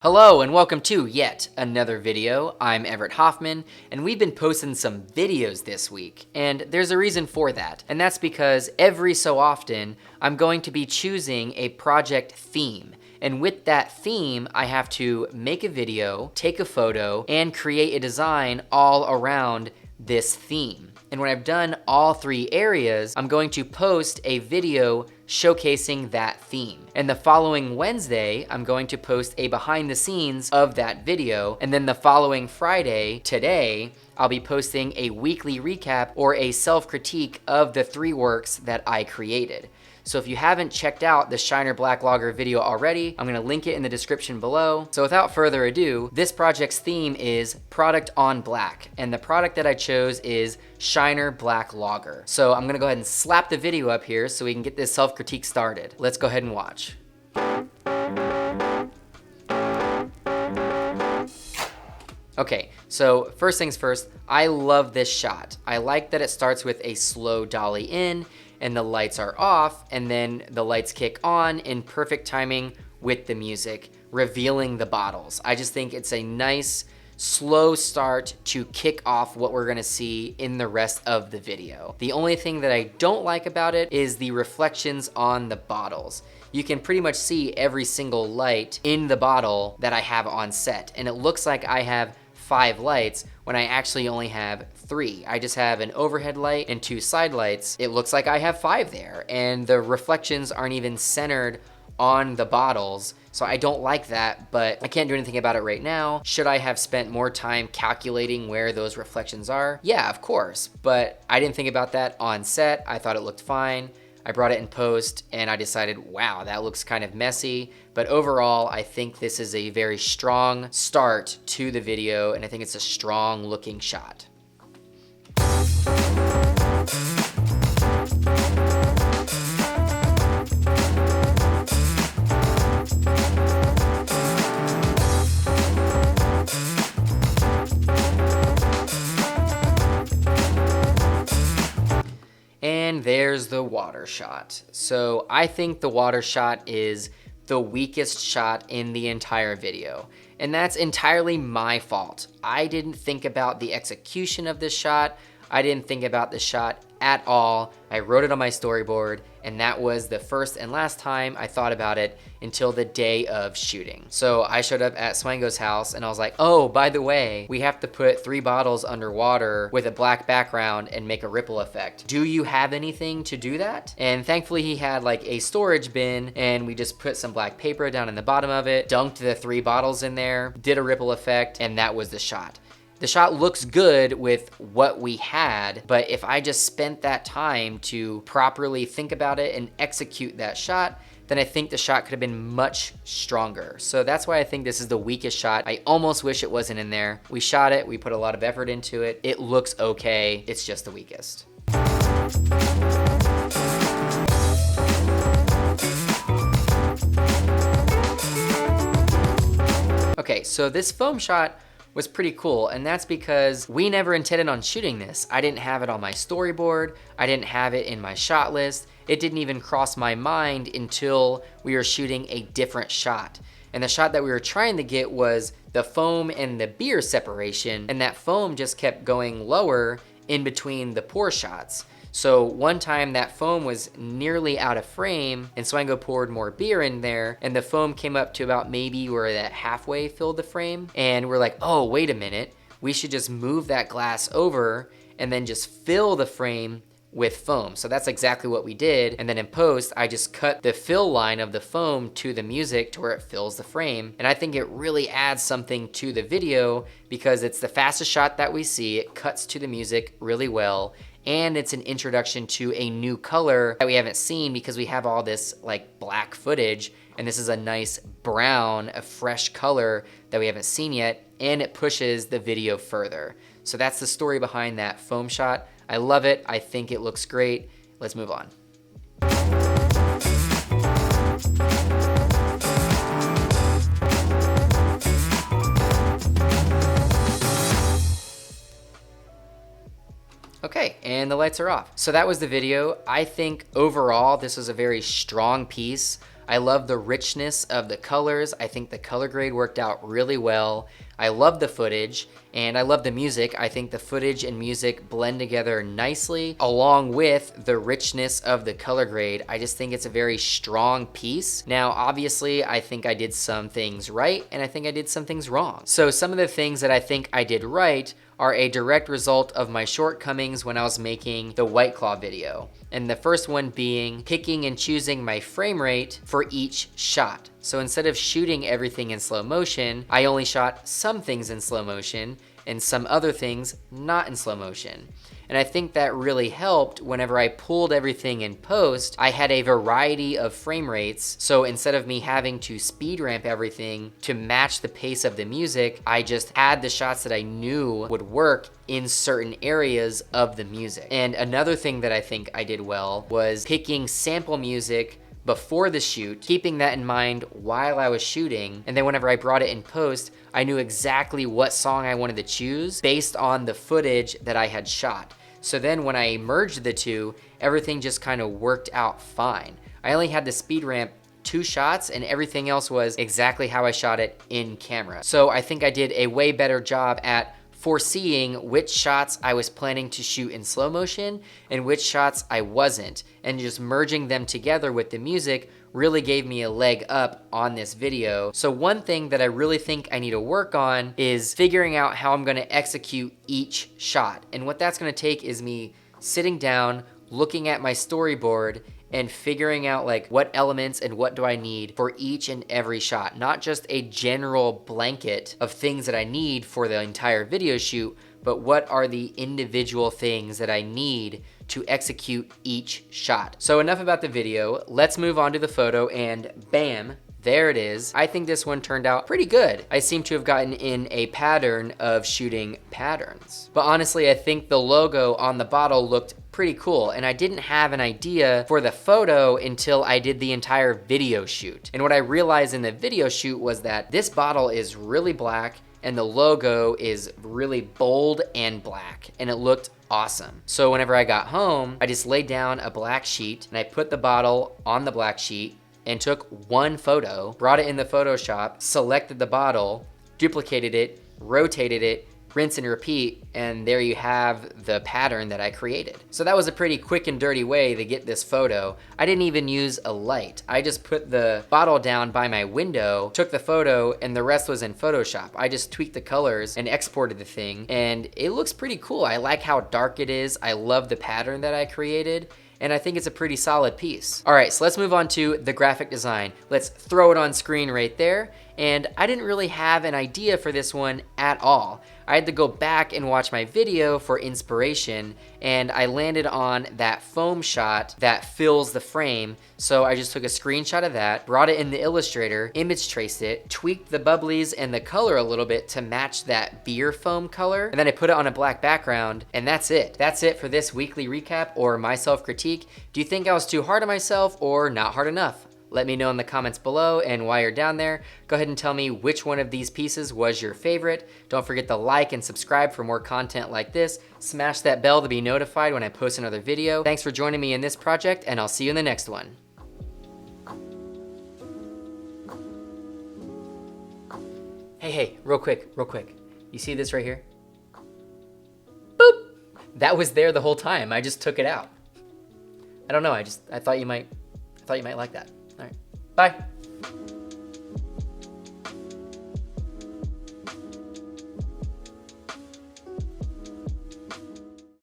Hello and welcome to yet another video. I'm Everett Hoffman and we've been posting some videos this week, and there's a reason for that, and that's because every so often I'm going to be choosing a project theme, and with that theme I have to make a video, take a photo, and create a design all around this theme. And when I've done all three areas, I'm going to post a video showcasing that theme. And the following Wednesday, I'm going to post a behind the scenes of that video. And then the following Friday, today, I'll be posting a weekly recap or a self-critique of the three works that I created. So if you haven't checked out the Shiner Black Logger video already, I'm gonna link it in the description below. So without further ado, this project's theme is Product on Black, and the product that I chose is Shiner Black Logger. So I'm gonna go ahead and slap the video up here so we can get this self-critique started. Let's go ahead and watch. Okay, so first things first, I love this shot. I like that it starts with a slow dolly in, and the lights are off, and then the lights kick on in perfect timing with the music, revealing the bottles. I just think it's a nice, slow start to kick off what we're gonna see in the rest of the video. The only thing that I don't like about it is the reflections on the bottles. You can pretty much see every single light in the bottle that I have on set, and it looks like I have 5 lights when I actually only have 3. I just have an overhead light and 2 side lights. It looks like I have 5 there, and the reflections aren't even centered on the bottles, so I don't like that, but I can't do anything about it right now. Should I have spent more time calculating where those reflections are? Yeah, of course, but I didn't think about that on set. I thought it looked fine. I brought it in post and I decided, wow, that looks kind of messy. But overall, I think this is a very strong start to the video, and I think it's a strong looking shot. And there's the water shot. So I think the water shot is the weakest shot in the entire video. And that's entirely my fault. I didn't think about the execution of this shot. I didn't think about the shot at all. I wrote it on my storyboard, and that was the first and last time I thought about it until the day of shooting. So I showed up at Swango's house and I was like, oh, by the way, we have to put 3 bottles underwater with a black background and make a ripple effect. Do you have anything to do that? And thankfully he had like a storage bin, and we just put some black paper down in the bottom of it, dunked the 3 bottles in there, did a ripple effect, and that was the shot. The shot looks good with what we had, but if I just spent that time to properly think about it and execute that shot, then I think the shot could have been much stronger. So that's why I think this is the weakest shot. I almost wish it wasn't in there. We shot it, we put a lot of effort into it. It looks okay, it's just the weakest. Okay, so this foam shot was pretty cool, and that's because we never intended on shooting this. I didn't have it on my storyboard, I didn't have it in my shot list, it didn't even cross my mind until we were shooting a different shot. And the shot that we were trying to get was the foam and the beer separation, and that foam just kept going lower in between the pour shots. So one time that foam was nearly out of frame, and Swango poured more beer in there, and the foam came up to about maybe where that halfway filled the frame. And we're like, oh, wait a minute, we should just move that glass over and then just fill the frame with foam. So that's exactly what we did. And then in post, I just cut the fill line of the foam to the music to where it fills the frame. And I think it really adds something to the video because it's the fastest shot that we see. It cuts to the music really well. And it's an introduction to a new color that we haven't seen because we have all this like black footage, and this is a nice brown, a fresh color that we haven't seen yet, and it pushes the video further. So that's the story behind that foam shot. I love it, I think it looks great. Let's move on. Okay, and the lights are off. So that was the video. I think overall this was a very strong piece. I love the richness of the colors. I think the color grade worked out really well. I love the footage and I love the music. I think the footage and music blend together nicely along with the richness of the color grade. I just think it's a very strong piece. Now, obviously, I think I did some things right and I think I did some things wrong. So some of the things that I think I did right are a direct result of my shortcomings when I was making the White Claw video. And the first one being picking and choosing my frame rate for each shot. So instead of shooting everything in slow motion, I only shot some things in slow motion and some other things not in slow motion. And I think that really helped whenever I pulled everything in post. I had a variety of frame rates. So instead of me having to speed ramp everything to match the pace of the music, I just had the shots that I knew would work in certain areas of the music. And another thing that I think I did well was picking sample music before the shoot, keeping that in mind while I was shooting. And then whenever I brought it in post, I knew exactly what song I wanted to choose based on the footage that I had shot. So then when I merged the two, everything just kind of worked out fine. I only had to speed ramp 2 shots and everything else was exactly how I shot it in camera. So I think I did a way better job at foreseeing which shots I was planning to shoot in slow motion and which shots I wasn't. And just merging them together with the music really gave me a leg up on this video. So one thing that I really think I need to work on is figuring out how I'm gonna execute each shot. And what that's gonna take is me sitting down, looking at my storyboard and figuring out like what elements and what do I need for each and every shot. Not just a general blanket of things that I need for the entire video shoot, but what are the individual things that I need to execute each shot. So enough about the video, let's move on to the photo and bam, there it is. I think this one turned out pretty good. I seem to have gotten in a pattern of shooting patterns. But honestly, I think the logo on the bottle looked pretty cool and I didn't have an idea for the photo until I did the entire video shoot. And what I realized in the video shoot was that this bottle is really black and the logo is really bold and black and it looked awesome. So whenever I got home, I just laid down a black sheet and I put the bottle on the black sheet and took one photo, brought it in the Photoshop, selected the bottle, duplicated it, rotated it, rinse and repeat, and there you have the pattern that I created. So that was a pretty quick and dirty way to get this photo. I didn't even use a light. I just put the bottle down by my window, took the photo, and the rest was in Photoshop. I just tweaked the colors and exported the thing, and it looks pretty cool. I like how dark it is. I love the pattern that I created, and I think it's a pretty solid piece. All right, so let's move on to the graphic design. Let's throw it on screen right there. And I didn't really have an idea for this one at all. I had to go back and watch my video for inspiration, and I landed on that foam shot that fills the frame. So I just took a screenshot of that, brought it in the Illustrator, image traced it, tweaked the bubblies and the color a little bit to match that beer foam color, and then I put it on a black background, and that's it. That's it for this weekly recap or my self-critique. Do you think I was too hard on myself or not hard enough? Let me know in the comments below, and while you're down there, go ahead and tell me which one of these pieces was your favorite. Don't forget to like and subscribe for more content like this. Smash that bell to be notified when I post another video. Thanks for joining me in this project, and I'll see you in the next one. Hey, real quick. You see this right here? Boop! That was there the whole time. I just took it out. I don't know, I thought you might like that. All right, bye.